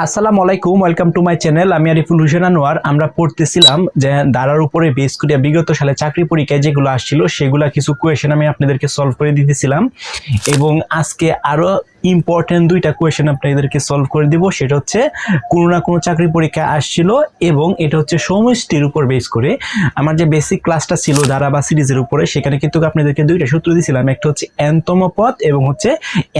আসসালামু আলাইকুম, welcome to my channel. আমি আরিফুল হোসেন আনোয়ার। আমরা পড়তেছিলাম যে ধারার উপরে বেস করে বিগত সালে চাকরি পরীক্ষায় যেগুলো আসছিল সেগুলা কিছু কোয়েশ্চেন আমি আপনাদেরকে সলভ করে দিতেছিলাম, এবং আজকে আরো ইম্পর্টেন্ট দুইটা কোয়েশ্চেন আপনাদেরকে সলভ করে দিব। সেটা হচ্ছে কোনো না কোনো চাকরি পরীক্ষা আসছিল, এবং এটা হচ্ছে সমষ্টির উপর বেস করে। আমার যে বেসিক ক্লাসটা ছিল ধারা বা সিরিজের উপরে, সেখানে কিন্তু আপনাদেরকে দুইটা সূত্র দিয়েছিলাম, একটা হচ্ছে এনতম পদ এবং হচ্ছে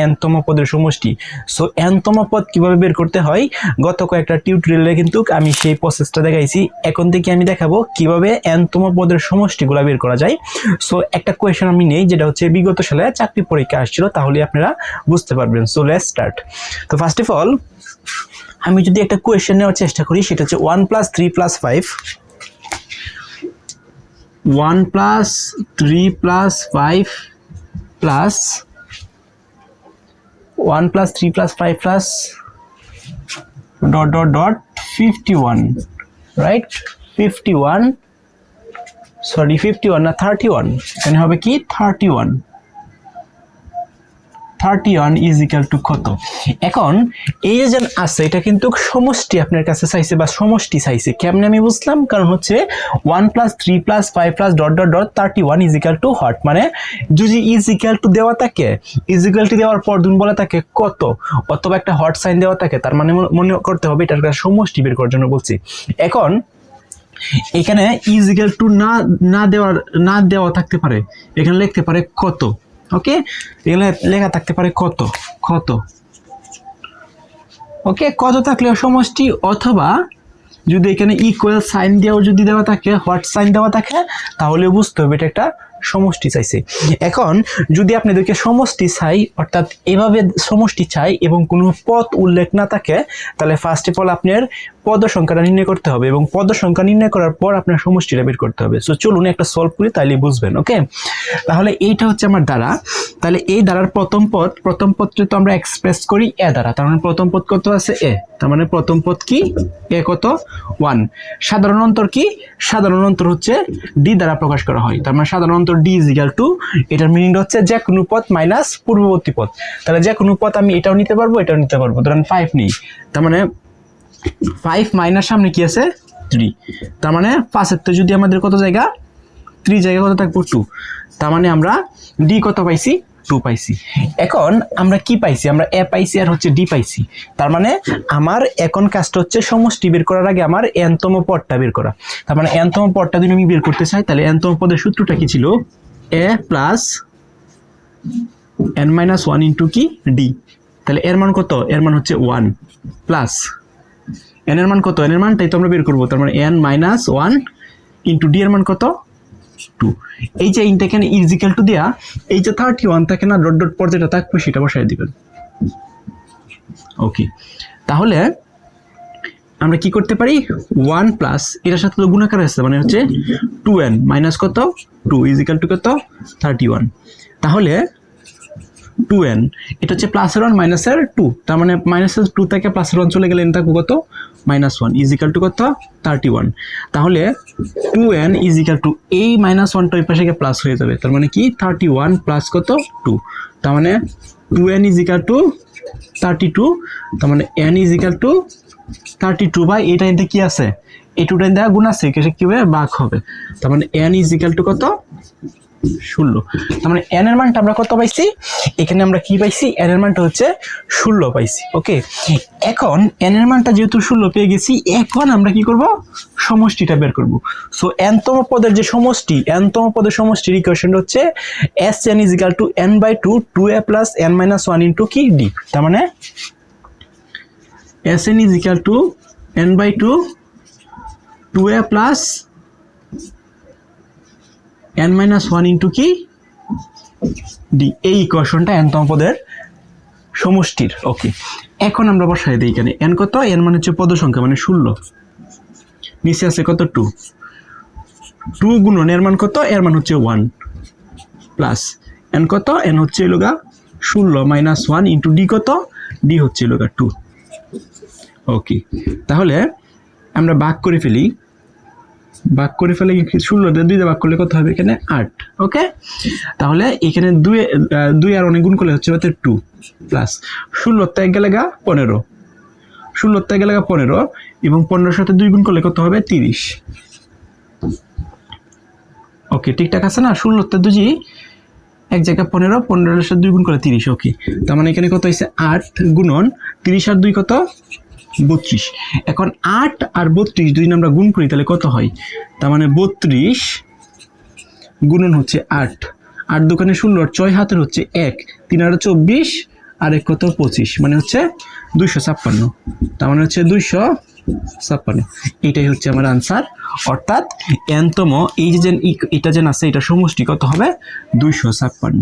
এনতম পদের সমষ্টি। সো এনতম পদ কিভাবে বের করতে হয় গত কয়েকটা টিউটোরিয়ালে কিন্তু আমি সেই প্রসেসটা দেখাইছি। এখন থেকে আমি দেখাবো কিভাবে এনতম পদের সমষ্টিগুলো বের করা যায়। সো একটা কোয়েশ্চেন আমি নেই, যেটা হচ্ছে বিগত সালে চাকরি পরীক্ষা আসছিল, তাহলে আপনারা বুঝতে পারবেন। So let's start. তো ফার্স্ট অফ অল আমি যদি একটা কোয়েশ্চেন নেওয়ার চেষ্টা করি, সেটা হচ্ছে 1 + 3 + 5 1 + 3 + 5 plus 1 + 3 + 5 plus ... 51, right? 51, sorry 51 না 31, এখানে হবে কি 31 ইজ ইকুয়াল টু কত? এখন এই যে আছে, এটা কিন্তু সমষ্টি আপনার কাছে চাইছে বা সমষ্টি চাইছে। কেমনে আমি বুঝলাম? কারণ হচ্ছে 1 + 3 + 5 plus ... 31 is equal two what, মানে যদি ইজ ইকুয়াল টু দেওয়া থাকে, ইজ ইকুয়াল টু দেওয়ার পর দুন বলা থাকে কত, অথবা একটা হট সাইন দেওয়া থাকে, তার মানে মনে করতে হবে এটার কাছে সমষ্টি বের করার জন্য বলছি। এখন এখানে ইজ ইকুয়াল টু না দেওয়া থাকতে পারে, এখানে লিখতে পারে কত। ওকে, এখানে লেখা থাকতে পারে কত কত ওকে, কত থাকলে সমষ্টি, অথবা যদি এখানে ইকুয়াল সাইন দিয়েও যদি দেওয়া থাকে, হোয়াট সাইন দেওয়া থাকে, তাহলে বুঝতে হবে এটা একটা সমষ্টি চাইছে। এখন যদি আপনাদেরকে সমষ্টি চাই, অর্থাৎ এভাবে সমষ্টি চাই এবং কোনো পদ উল্লেখ না থাকে, তাহলে ফার্স্ট অফ অল আপনার পদ সংখ্যাটা নির্ণয় করতে হবে, এবং পদ সংখ্যা নির্ণয় করার পর আপনার সমষ্টিটা বের করতে হবে। সো চলুন একটা সলভ করি, তাহলে বুঝবেন। ওকে, তাহলে এইটা হচ্ছে আমার দ্বারা। তাহলে এই দ্বারার প্রথম পদটা তো আমরা এক্সপ্রেস করি এ দ্বারা। তার মানে প্রথম পদ কত আছে? এ। তার মানে প্রথম পদ কি? এ কত? 1। সাধারণ অন্তর কি? সাধারণ অন্তর হচ্ছে ডি দ্বারা প্রকাশ করা হয়। তার মানে সাধারণ অন্তর ডি ইজ ইকুয়াল টু, এটার মিনিং হচ্ছে যে কোনো পদ মাইনাস পূর্ববর্তী পদ। তাহলে যে কোনো পদ আমি এটাও নিতে পারবো, এটাও নিতে পারবো। ধরেন 5 নেই, তার মানে 5 মাইনাস সামনে কি আছে? 3। তার মানে 5 তো যদি আমাদের কত জায়গা? 3 জায়গা কত থাকবো? 2। তার মানে আমরা ডি কত পাইছি? 2 পাইছি। এখন আমরা কি পাইছি? আমরা এ পাইছি আর হচ্ছে ডি পাইছি। তার মানে আমার এখন কাজটা হচ্ছে সমষ্টি বের করার আগে আমার এনতম পদটা বের করা। তার মানে এনতম পদটা যদি আমি বের করতে চাই, তাহলে এনতম পদের সূত্রটা কি ছিল? এ প্লাস n - 1 ইন্টু কি? ডি। তাহলে এর মান কত? এর মান হচ্ছে 1 প্লাস n এর মান কত? n এর মানটাই তো আমরা বের করবো। তার মানে n - 1 ইন্টু ডি এর মান কত? 2। এই যে এখানে ইজ ইকুয়াল টু দেয়া, এই যে 31 থাকে না, ডট ডট পর যেটা থাকবে সেটা বসাই দিবেন। ওকে, তাহলে আমরা কি করতে পারি? 1 প্লাস এটার সাথে তো গুণাকার আছে, মানে হচ্ছে 2n মাইনাস কত? 2 ইজ ইকুয়াল টু কত? 31। তাহলে 2n, এটা হচ্ছে প্লাসের 1 মাইনাসের 2, তার মানে মাইনাসের 2 থেকে প্লাসের 1 চলে গেলে এন থাকবো কত? -1 ইজ ইকুয়াল টু কত? 31। তাহলে 2n ইজ ইকুয়াল টু, এই -1টা ওই পাশে গিয়ে প্লাস হয়ে যাবে, তার মানে কি 31 প্লাস কত? 2। তার মানে 2n ইজ ইকুয়াল টু 32। তার মানে n is equal to 32 by এটা এতে কি আছে? এই 2টা দেওয়া গুণ আছে, কি হবে? ভাগ হবে। তার মানে n ইজ ইকুয়াল টু কত? 16। তার মানে n এর মানটা আমরা কত পাইছি? এখানে আমরা কি পাইছি? n এর মানটা হচ্ছে 16 পাইছি। ওকে, এখন n এর মানটা যেহেতু 16 পেয়ে গেছি, এখন আমরা কি করব? সমষ্টিটা বের করব। সো nতম পদের যে সমষ্টি, nতম পদের সমষ্টির ইকুয়েশনটা হচ্ছে Sn = n/2 2a + n - 1 into কি? d। তার মানে Sn = n/2 2a + n - 1 into কি? ডি। এই ইকুয়েশনটা nতম পদের সমষ্টির। ওকে, এখন আমরা বসাই দিই এখানে n কত? n মানে হচ্ছে পদ সংখ্যা, মানে 16। নিচে আছে কত? 2। 2 গুণন এর মান কত? এর মান হচ্ছে 1 প্লাস n কত? n হচ্ছে লগা 16 মাইনাস 1 ইনটু ডি কত? ডি হচ্ছে লগা 2। ওকে, তাহলে আমরা ভাগ করে ফেলি। 16 দিয়ে 2 দিয়ে ভাগ করলে কত হবে? এখানে 8। ওকে, তাহলে এখানে 2 আর অনেক গুণ করলে হচ্ছে 2 প্লাস 16 তে গেলে 15 16 গেলে 15 এবং 15 সাথে 2 গুণ করলে কত হবে 30। ওকে ঠিকঠাক আছে না? 16 2 এক জায়গায় 15, 15 সাথে 2 গুণ করলে 30। ওকে, তার মানে এখানে কত হয়েছে 8 গুণন 30 আর 2 কত 32। এখন 8 আর 32 যদি আমরা গুণ করি তাহলে কত হয়? তার মানে 32 গুণন হচ্ছে 8, 8 দোকানে 16, 6 হাতের হচ্ছে 1, 3 আর 24 আর 1 কত 25, মানে হচ্ছে 256। তার মানে হচ্ছে 256। এটাই হচ্ছে আমার আনসার। অর্থাৎ এনতম এই যে এটা যে আছে এটা সমষ্টি কত হবে 256।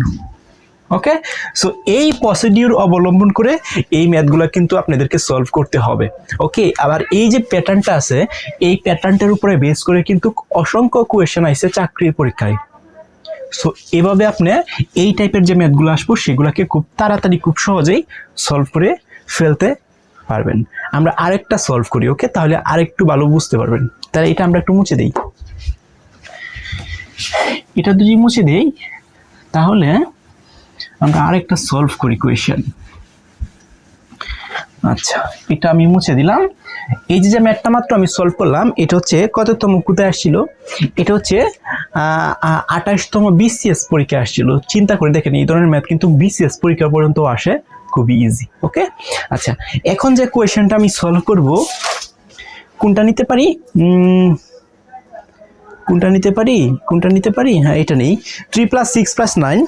ওকে, সো এই প্রসিডিউর অবলম্বন করে এই ম্যাথগুলো কিন্তু আপনাদেরকে সলভ করতে হবে। ওকে, আবার এই যে প্যাটার্নটা আছে এই প্যাটার্নটার উপরে বেস করে কিন্তু অসংখ্য কোয়েশ্চেন আইছে চাকরির পরীক্ষায়। সো এভাবে আপনি এই টাইপের যে ম্যাথগুলো আসবো সেগুলোকে খুব তাড়াতাড়ি খুব সহজেই সলভ করে ফেলতে পারবেন। আমরা আরেকটা সলভ করি, ওকে, তাহলে আরেকটু ভালো বুঝতে পারবেন। তাহলে এটা আমরা একটু মুছে দিই। এটা যদি মুছে দিই তাহলে আমরা আরেকটা সলভ করি কোয়েশ্চেন। আচ্ছা, এটা আমি মুছে দিলাম। এই যে ম্যাথটা মাত্র আমি সলভ করলাম এটা হচ্ছে কততম কোথায় আসছিল? এটা হচ্ছে 28তম বিসিএস পরীক্ষা আসছিল। চিন্তা করে দেখেন এই ধরনের ম্যাথ কিন্তু বিসিএস পরীক্ষা পর্যন্ত আসে, খুবই ইজি। ওকে, আচ্ছা এখন যে কোয়েশ্চেনটা আমি সলভ করব কোনটা নিতে পারি? কোনটা নিতে পারি? হ্যাঁ, এটা নেই। 3 + 6 + 9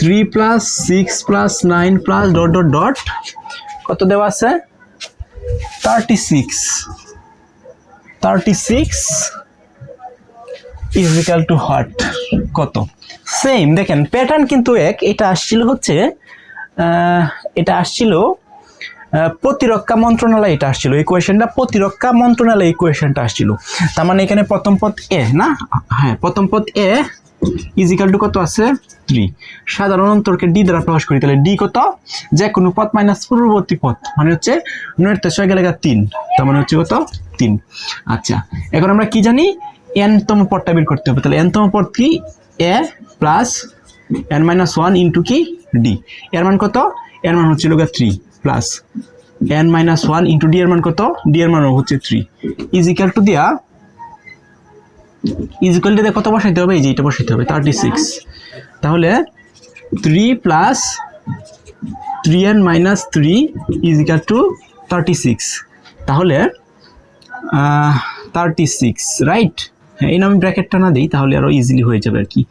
3 + 6 + 9 + ... কত দেওয়া আছে? 36 ইজ ইকুয়াল টু হোয়াট? কত? সেম দেখেন প্যাটার্ন কিন্তু এক। এটা আসছিল প্রতিরক্ষা মন্ত্রণালয়। এটা আসছিল এই কোয়েশ্চেনটা প্রতিরক্ষা মন্ত্রণালয় এই কোয়েশ্চেনটা আসছিল। তার মানে এখানে প্রথম পদ এ না, হ্যাঁ প্রথম পদ এ ইজ ইকুয়াল টু কত আছে 3। সাধারণ অন্তরকে ডি দ্বারা প্রকাশ করি তাহলে ডি কত? যে কোনো পদ মাইনাস পূর্ববর্তী পদ, মানে হচ্ছে 9 তে 6 গেলে 3, তার মানে হচ্ছে কত 3। আচ্ছা এখন আমরা কি জানি? n তম পদটা বের করতে হবে। তাহলে n তম পদ কি? a প্লাস n-1 ইন্টু কি ডি। এর মান কত? এর মান হচ্ছে 3 প্লাস n-1 ইন্টু ডি এর মান কত? ডি এর মান হচ্ছে 3 ইজ ইকুয়াল টু দিয়া কত বসাইতে হবে? এই যে এটা বসাইতে হবে 36। তাহলে 3 plus 3n-3 is equal two 36। তাহলে 36 রাইট। হ্যাঁ, এই আমি ব্র্যাকেটটা না দিই তাহলে আরো ইজিলি হয়ে যাবে আর কি।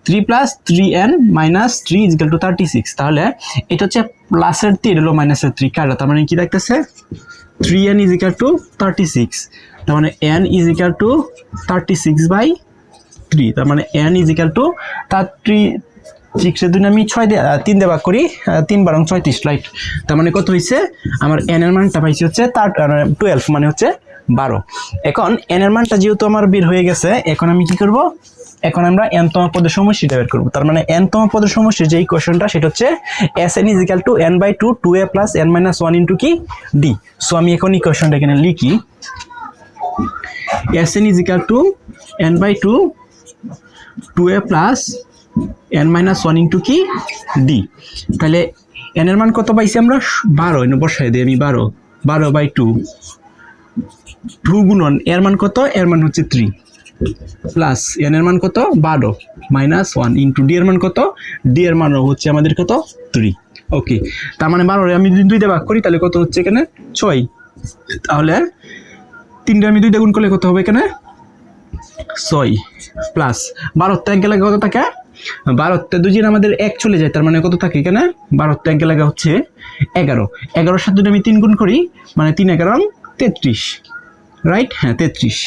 3 + 3n-3 ইজ ইকুয়াল টু 36। তাহলে এটা হচ্ছে প্লাসের 3 হলো মাইনাসের 3 কাটা, তার মানে কি দেখতেছে 3n ইজ ইকুয়াল টু 36। তার মানে n ইজ ইকুয়াল টু 36/3। তার মানে n ইজ ইকুয়াল টু 36 এর 2 আমি 6 দিয়ে 3 দিয়ে ভাগ করি, 3 × 36 রাইট। তার মানে কত হইছে? আমার n এর মানটা পাইছি হচ্ছে 12, মানে হচ্ছে 12। এখন n এর মানটা যেহেতু আমার বের হয়ে গেছে, এখন আমি কি করব? এখন আমরা n তম পদের সমষ্টিটা বের করব। তার মানে n তম পদের সমষ্টির যে ইকুয়েশনটা সেটা হচ্ছে Sn is equal two n/2 2a plus n-1 into কি ডি। সো আমি এখন ইকুয়েশনটা এখানে লিখি। Sn is equal two n/2 2a plus n-1 into কি ডি। তাহলে n এর মান কত পাইছি আমরা? 12। এনে বসাই দিই আমি 12/2 2 গুণন এর মান কত? এর মান হচ্ছে 3 প্লাস n এর মান কত? 12-1 ইন্টু ডি এর মান কত? ডি এর মান হচ্ছে আমাদের কত? 3। ওকে, তার মানে 12 আমি যদি 2 দিয়ে ভাগ করি তাহলে কত হচ্ছে এখানে 6। তাহলে 3 আমি 2 দিয়ে গুণ করলে কত হবে এখানে 6 প্লাস 12 তে 1 গেলে কত থাকে? 12 তে 2 আমাদের 1 চলে যায়, তার মানে কত থাকে এখানে? 12 তে 1 গেলে হচ্ছে 11। 11 সাথে যদি আমি 3 গুণ করি মানে 3 11 33 রাইট। হ্যাঁ 33।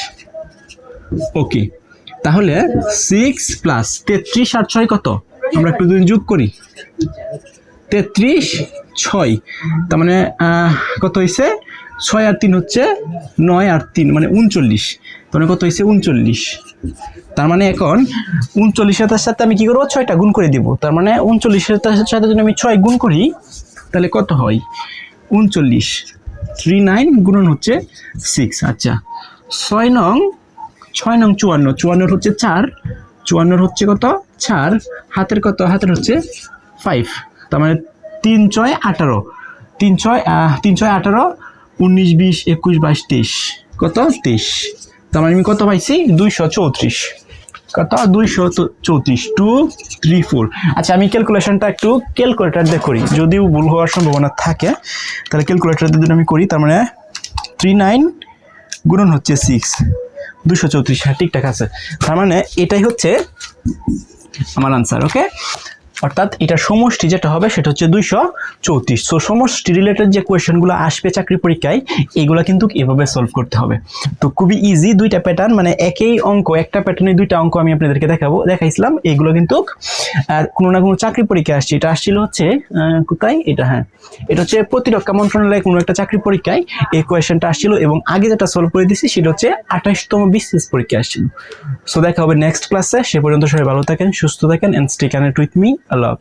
ওকে, তাহলে 6 প্লাস 33 আর 6 কত? আমরা একটু যোগ করি 33 6, তার মানে কত হয়েছে? 6 আর 3 হচ্ছে 9 আর 3 মানে 39, তার মানে কত হয়েছে 39। তার মানে এখন 39 সাথে আমি কি করবো? 6টা গুণ করে দিব। তার মানে 39 সাথে যদি আমি 6 গুণ করি তাহলে কত হয়? 39 39 গুণন হচ্ছে 6। আচ্ছা 6 নং 54 হচ্ছে 4, 54 হচ্ছে কত? 4 হাতের কত? হাতের হচ্ছে 5, তার মানে 3 6 18, 318 19 20 21 22 23 কত 23 তার মানে আমি কত পাইছি 234 কত 234 2 3 4 আচ্ছা আমি ক্যালকুলেশনটা একটু ক্যালকুলেটর দিয়ে করি যদিও ভুল হওয়ার সম্ভাবনা থাকে তাহলে ক্যালকুলেটর দিয়ে যদি আমি করি তার মানে 39 গুণন হচ্ছে 6 234 হ্যাঁ ঠিকঠাক আছে তার মানে এটাই হচ্ছে আমার আনসার ওকে অর্থাৎ এটা সমষ্টি যেটা হবে সেটা হচ্ছে 234 সো সমষ্টি রিলেটেড যে কোয়েশ্চেনগুলো আসবে চাকরি পরীক্ষায় এগুলো কিন্তু এভাবে সলভ করতে হবে তো খুবই ইজি দুইটা প্যাটার্ন মানে একই অঙ্ক একটা প্যাটার্নে দুইটা অঙ্ক আমি আপনাদেরকে দেখাইছিলাম এগুলো কিন্তু কোনো না কোনো চাকরি পরীক্ষায় আসছে এটা আসছিল হচ্ছে কোথায় এটা হ্যাঁ এটা হচ্ছে প্রতিরক্ষা মন্ত্রণালয়ে কোনো একটা চাকরি পরীক্ষায় এই কোয়েশ্চেনটা আসছিল এবং আগে যেটা সলভ করে দিয়েছি সেটা হচ্ছে 28তম বিসিএস পরীক্ষা আসছিল সো দেখা হবে নেক্সট ক্লাসে সে পর্যন্ত সবাই ভালো থাকেন সুস্থ থাকেন and stay connected with me আল্লাহ হাফেজ